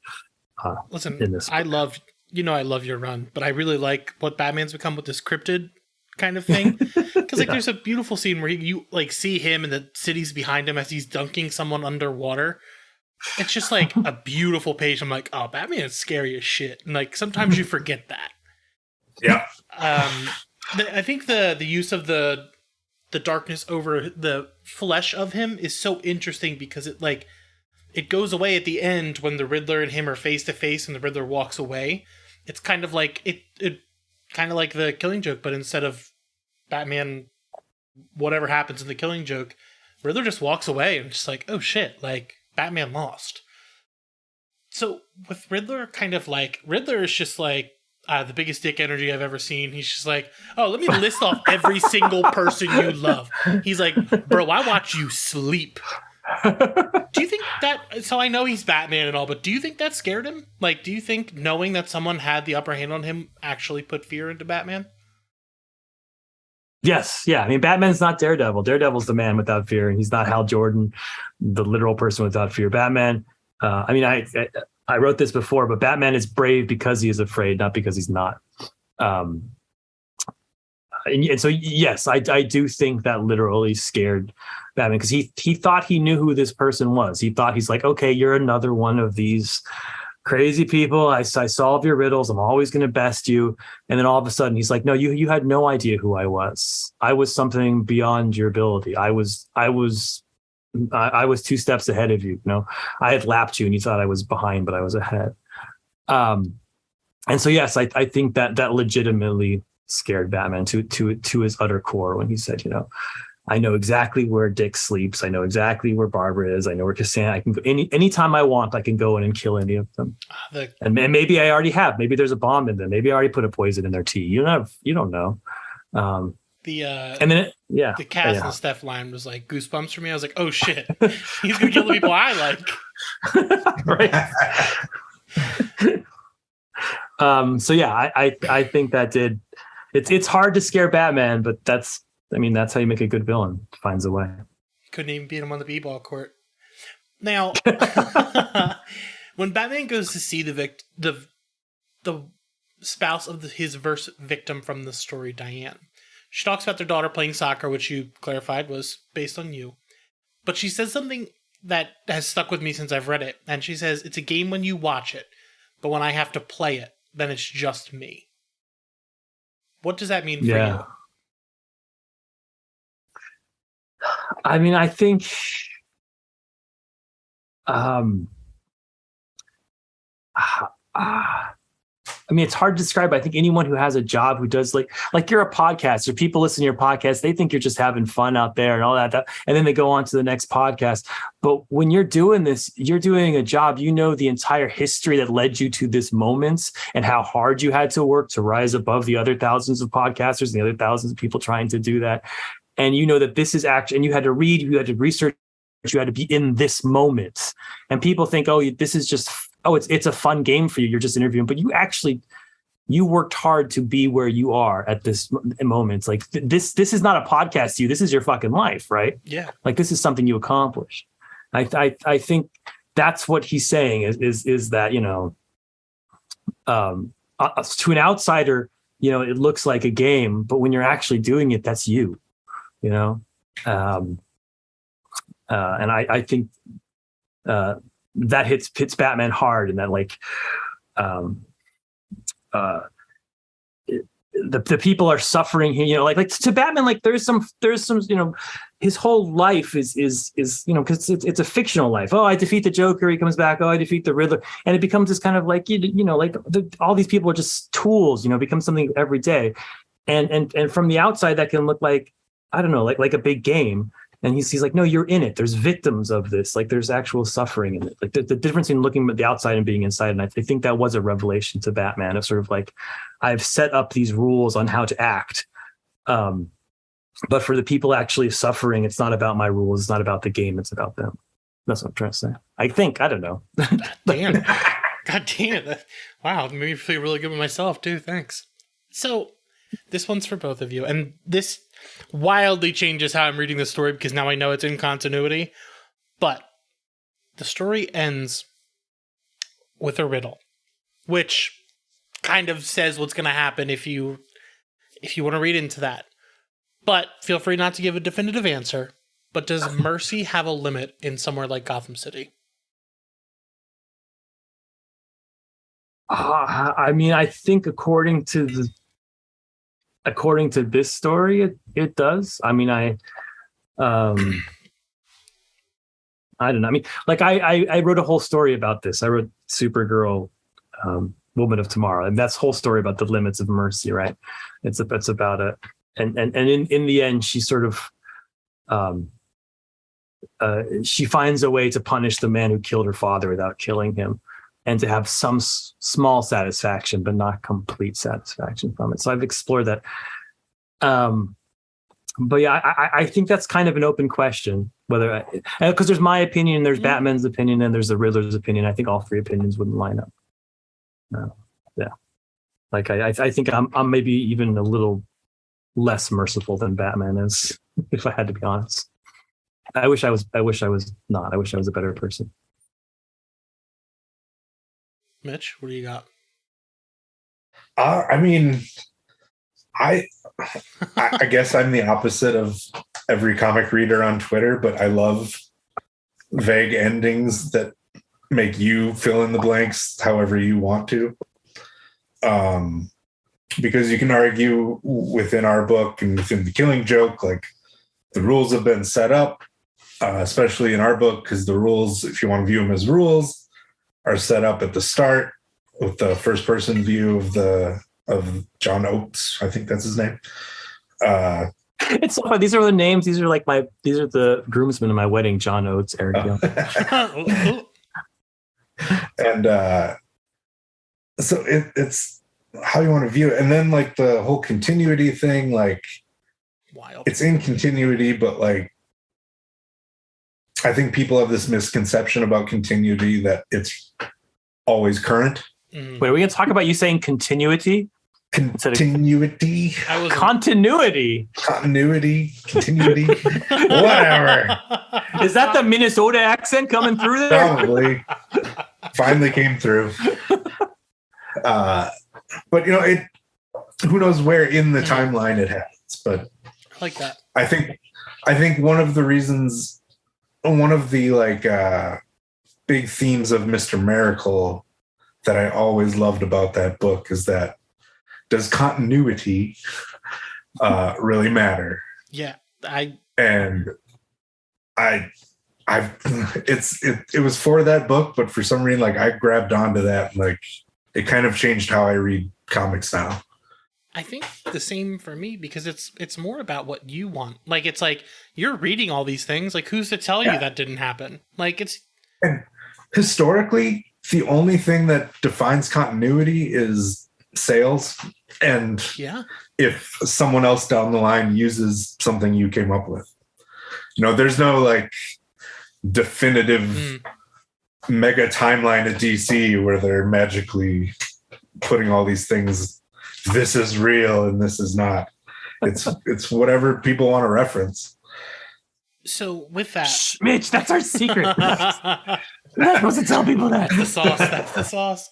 Speaker 1: Listen, I love your run, but I really like what Batman's become with this cryptid kind of thing. Because there's a beautiful scene where you like see him and the city's behind him as he's dunking someone underwater. It's just like a beautiful page. I'm like, oh, Batman is scary as shit. And like sometimes you forget that.
Speaker 2: Yeah.
Speaker 1: I think the use of the darkness over the flesh of him is so interesting because it goes away at the end when the Riddler and him are face to face and the Riddler walks away. It's kind of like it kind of like the Killing Joke, but instead of Batman, whatever happens in the Killing Joke, Riddler just walks away and just like, oh shit, like Batman lost. So with Riddler, kind of like Riddler is just like the biggest dick energy I've ever seen. He's just like, oh, let me list off every single person you love. He's like, bro, I watch you sleep. Do you think that, so I know he's Batman and all, but do you think that scared him? Like, do you think knowing that someone had the upper hand on him actually put fear into Batman?
Speaker 3: Yes. Yeah. Batman's not Daredevil. Daredevil's the man without fear, and he's not Hal Jordan, the literal person without fear. Batman, I wrote this before, but Batman is brave because he is afraid, not because he's not. And so, yes, I do think that literally scared Batman, because he thought he knew who this person was. He thought he's like, okay, you're another one of these crazy people. I solve your riddles. I'm always going to best you. And then all of a sudden he's like, no, you had no idea who I was. I was something beyond your ability. I was 2 steps ahead of you. I had lapped you and you thought I was behind, but I was ahead. And so, yes, I think that legitimately scared Batman to his utter core when he said, I know exactly where Dick sleeps. I know exactly where Barbara is. I know where Cassandra. I can go anytime I want. I can go in and kill any of them. And maybe I already have. Maybe there's a bomb in them. Maybe I already put a poison in their tea. You don't know. The
Speaker 1: Cass and Steph line was like goosebumps for me. I was like, oh shit, he's gonna kill the people I like.
Speaker 3: Right. So yeah, I think that did. It's hard to scare Batman, but that's how you make a good villain. Finds a way.
Speaker 1: Couldn't even beat him on the b-ball court. Now, when Batman goes to see the spouse of his verse victim from the story, Diane, she talks about their daughter playing soccer, which you clarified was based on you. But she says something that has stuck with me since I've read it. And she says, it's a game when you watch it, but when I have to play it, then it's just me. What does that mean for you?
Speaker 3: I think I mean, it's hard to describe. I think anyone who has a job who does like you're a podcaster, people listen to your podcast, they think you're just having fun out there and all that, and then they go on to the next podcast. But when you're doing this, you're doing a job, you know, the entire history that led you to this moment and how hard you had to work to rise above the other thousands of podcasters and the other thousands of people trying to do that. And you know that this is actually, and you had to read, you had to research, you had to be in this moment. And people think, oh, this is just, it's a fun game for you. You're just interviewing, but you worked hard to be where you are at this moment. It's like this is not a podcast to you. This is your fucking life, right?
Speaker 1: Yeah.
Speaker 3: Like this is something you accomplished. I think that's what he's saying is that, you know, to an outsider, you know, it looks like a game, but when you're actually doing it, that's you, you know? And I think, that hits Batman hard, and that like the people are suffering here, you know, like to Batman, like there's some, you know, his whole life is you know, because it's a fictional life. Oh, I defeat the Joker, he comes back. Oh, I defeat the Riddler, and it becomes this kind of like you know, like all these people are just tools, you know, become something every day, and from the outside that can look like, I don't know, like a big game. And he's like, no, you're in it. There's victims of this. Like there's actual suffering in it. Like the difference in looking at the outside and being inside. And I think that was a revelation to Batman of sort of like, I've set up these rules on how to act. But for the people actually suffering, it's not about my rules. It's not about the game. It's about them. That's what I'm trying to say. I think, I don't know.
Speaker 1: Damn. God damn it. Wow. Made me feel really good with myself too. Thanks. So this one's for both of you. And this wildly changes how I'm reading the story because now I know it's in continuity. But the story ends with a riddle, which kind of says what's going to happen if you want to read into that. But feel free not to give a definitive answer. But does mercy have a limit in somewhere like Gotham City?
Speaker 3: I mean, I think according to this story, it does. I mean, I don't know. I mean, like I wrote a whole story about this. I wrote Supergirl, Woman of Tomorrow, and that's whole story about the limits of mercy, right? It's about it, and in the end, she sort of she finds a way to punish the man who killed her father without killing him, and to have some small satisfaction, but not complete satisfaction from it. So I've explored that. But yeah, I think that's kind of an open question, whether, because there's my opinion, there's Batman's opinion, and there's the Riddler's opinion. I think all three opinions wouldn't line up. Yeah. Like I think I'm maybe even a little less merciful than Batman is, if I had to be honest. I wish I was not. I wish I was a better person.
Speaker 1: Mitch, what do you got?
Speaker 2: I mean, I guess I'm the opposite of every comic reader on Twitter, but I love vague endings that make you fill in the blanks however you want to. Because you can argue within our book and within the Killing Joke, like the rules have been set up, especially in our book, because the rules, if you want to view them as rules, are set up at the start with the first person view of John Oates. I think that's his name.
Speaker 3: It's so funny. These are the names. These are the groomsmen in my wedding, John Oates, Eric Young.
Speaker 2: And so it's how you want to view it. And then like the whole continuity thing, like
Speaker 1: wild.
Speaker 2: It's in continuity, but like I think people have this misconception about continuity that it's always current.
Speaker 3: Wait, are we going to talk about you saying continuity?
Speaker 2: Continuity.
Speaker 3: Continuity.
Speaker 2: Continuity. Whatever.
Speaker 3: Is that the Minnesota accent coming through there?
Speaker 2: Probably. Finally came through. But you know, who knows where in the timeline it happens, but
Speaker 1: I like that.
Speaker 2: I think one of the reasons, one of the like big themes of Mr. Miracle that I always loved about that book is that does continuity really matter?
Speaker 1: Yeah,
Speaker 2: it was for that book, but for some reason, like I grabbed onto that, like it kind of changed how I read comics now.
Speaker 1: I think the same for me, because it's more about what you want. Like, it's like you're reading all these things. Like, who's to tell you that didn't happen? Like, it's...
Speaker 2: And historically, the only thing that defines continuity is sales. And if someone else down the line uses something you came up with, there's no like definitive mega timeline at DC where they're magically putting all these things. This is real and this is not. It's whatever people want to reference.
Speaker 1: So with that,
Speaker 3: Mitch, that's our secret. We're not supposed to tell people that.
Speaker 1: That's the sauce. That's the sauce.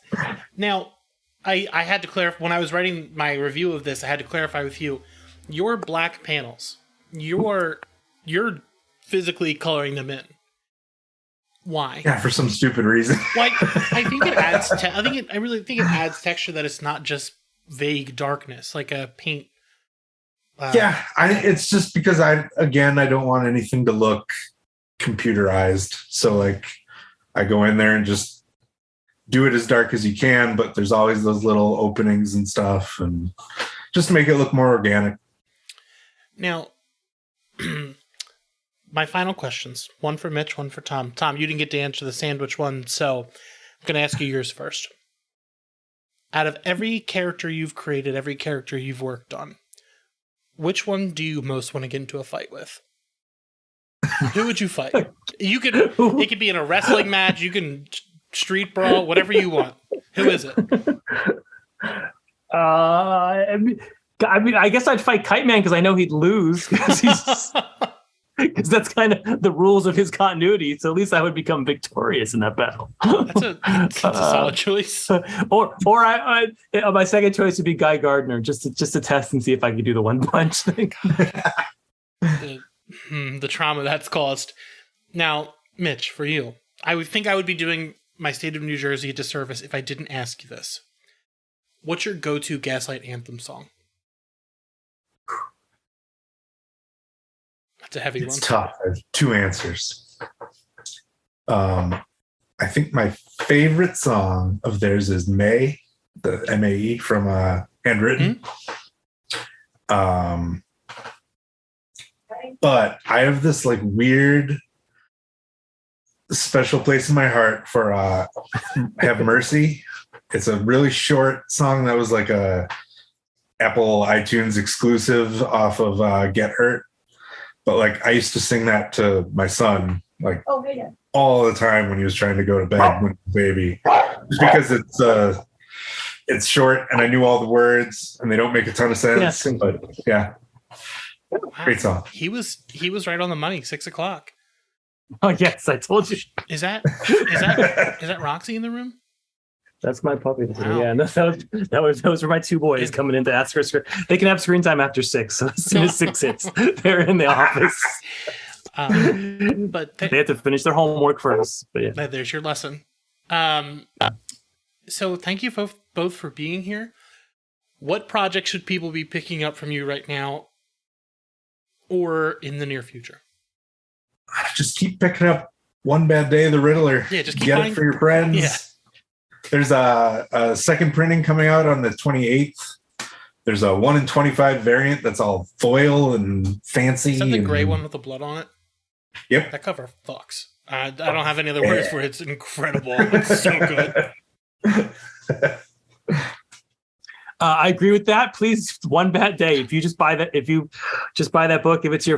Speaker 1: Now, I had to clarify when I was writing my review of this. I had to clarify with you, your black panels. You're physically coloring them in. Why?
Speaker 2: Yeah, for some stupid reason.
Speaker 1: Like, I think it adds. I really think it adds texture that it's not just vague darkness, like a paint.
Speaker 2: It's just because I don't want anything to look computerized. So like, I go in there and just do it as dark as you can, but there's always those little openings and stuff, and just make it look more organic.
Speaker 1: Now, my final questions. One for Mitch, one for Tom. Tom, you didn't get to answer the sandwich one, so I'm going to ask you yours first. Out of every character you've created, every character you've worked on, which one do you most want to get into a fight with? Who would you fight? It could be in a wrestling match. You can street brawl, whatever you want. Who is it?
Speaker 3: I guess I'd fight Kite Man because I know he'd lose because that's kind of the rules of his continuity. So at least I would become victorious in that battle.
Speaker 1: That's a solid choice.
Speaker 3: Or my second choice would be Guy Gardner, just to test and see if I could do the one punch thing.
Speaker 1: The trauma that's caused. Now, Mitch, for you, I would think I would be doing my state of New Jersey a disservice if I didn't ask you this. What's your go-to Gaslight Anthem song? That's a heavy one.
Speaker 2: It's tough. I have two answers. I think my favorite song of theirs is May, the MAE from Handwritten. Mm-hmm. But I have this like weird special place in my heart for Have Mercy. It's a really short song that was like a Apple iTunes exclusive off of Get Hurt. But like I used to sing that to my son like all the time when he was trying to go to bed when he was a baby. Just because it's short and I knew all the words and they don't make a ton of sense. Yeah. But yeah.
Speaker 1: Wow.
Speaker 2: Great song.
Speaker 1: He was right on the money, 6:00.
Speaker 3: Oh yes, I told you.
Speaker 1: Is that Roxy in the room?
Speaker 3: That's my puppy.
Speaker 1: Wow.
Speaker 3: Yeah, no, those were my two boys coming in to ask for. They can have screen time after 6. So as soon as 6 hits, they're in the office.
Speaker 1: But
Speaker 3: they have to finish their homework first. But yeah,
Speaker 1: there's your lesson. So thank you both for being here. What project should people be picking up from you right now, or in the near future?
Speaker 2: Just keep picking up One Bad Day of the Riddler.
Speaker 1: Yeah, just keep
Speaker 2: get it for your friends.
Speaker 1: Yeah.
Speaker 2: There's a second printing coming out on the 28th. There's a 1 in 25 variant that's all foil and fancy.
Speaker 1: Is that the gray one with the blood on it?
Speaker 2: Yep.
Speaker 1: That cover fucks. I don't have any other words for it. It's incredible. It's so good.
Speaker 3: I agree with that. Please, One Bad Day. If you just buy that book, if it's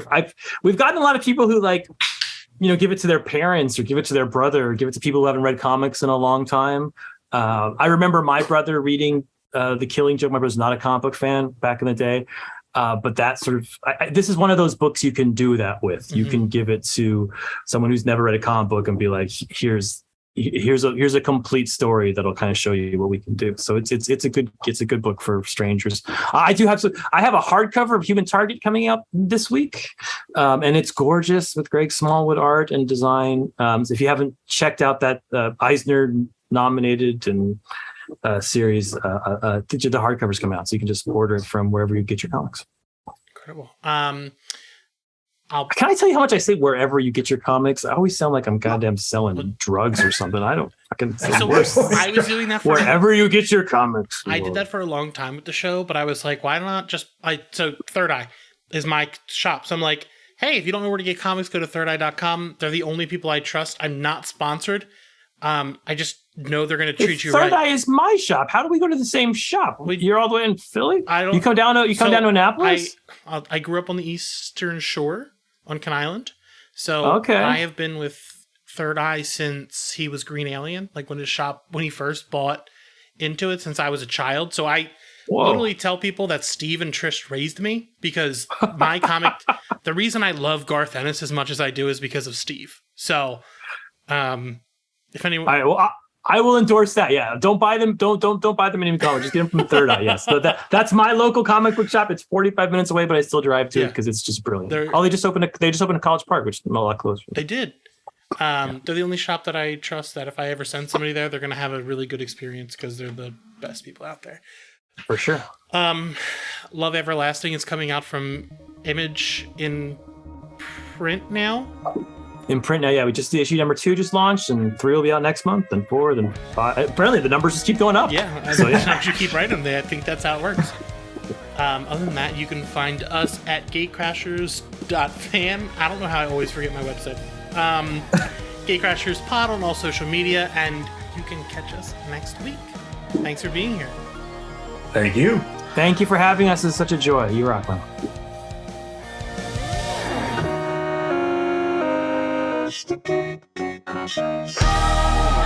Speaker 3: we've gotten a lot of people who give it to their parents or give it to their brother or give it to people who haven't read comics in a long time. I remember my brother reading The Killing Joke. My brother's not a comic book fan back in the day. But that sort of, this is one of those books you can do that with. Mm-hmm. You can give it to someone who's never read a comic book and be like, here's a complete story that'll kind of show you what we can do. So it's a good book for strangers. I have a hardcover of Human Target coming out this week, and it's gorgeous with Greg Smallwood art and design. So if you haven't checked out that Eisner nominated and series, the hardcovers come out, so you can just order it from wherever you get your comics.
Speaker 1: Incredible.
Speaker 3: Can I tell you how much I say wherever you get your comics? I always sound like I'm goddamn selling drugs or something. I don't fucking say
Speaker 1: So
Speaker 3: worse.
Speaker 1: I was doing that for
Speaker 3: Wherever you get your comics.
Speaker 1: I did that for a long time with the show, but I was like, why not just so Third Eye is my shop. So I'm like, hey, if you don't know where to get comics, go to thirdeye.com. They're the only people I trust. I'm not sponsored. I just know they're going to treat you right.
Speaker 3: Third Eye is my shop. How do we go to the same shop? You're all the way in Philly?
Speaker 1: You
Speaker 3: come down to Annapolis?
Speaker 1: I grew up on the Eastern Shore on Conn Island. So
Speaker 3: okay.
Speaker 1: I have been with Third Eye since he was Green Alien, like when he first bought into it, since I was a child. So I literally tell people that Steve and Trish raised me, because my comic, the reason I love Garth Ennis as much as I do is because of Steve. So, if anyone,
Speaker 3: I will endorse that. Yeah, don't buy them. Don't buy them in any comics. Just get them from Third Eye. Yes, so that's my local comic book shop. It's 45 minutes away, but I still drive to it because it's just brilliant. They just opened a College Park, which is a lot closer.
Speaker 1: They did. They're the only shop that I trust that if I ever send somebody there, they're going to have a really good experience because they're the best people out there.
Speaker 3: For sure.
Speaker 1: Love Everlasting is coming out from Image in print now.
Speaker 3: In print now, yeah. We just the issue number 2 just launched, and 3 will be out next month, then 4, then 5. Apparently, the numbers just keep going up.
Speaker 1: Yeah, as long as you keep writing them, I think that's how it works. Other than that, you can find us at gatecrashers.fan. I don't know how I always forget my website. Gatecrashers Pod on all social media, and you can catch us next week. Thanks for being here.
Speaker 2: Thank you.
Speaker 3: Thank you for having us. It's such a joy. You rock, man.
Speaker 4: Gatecrashers.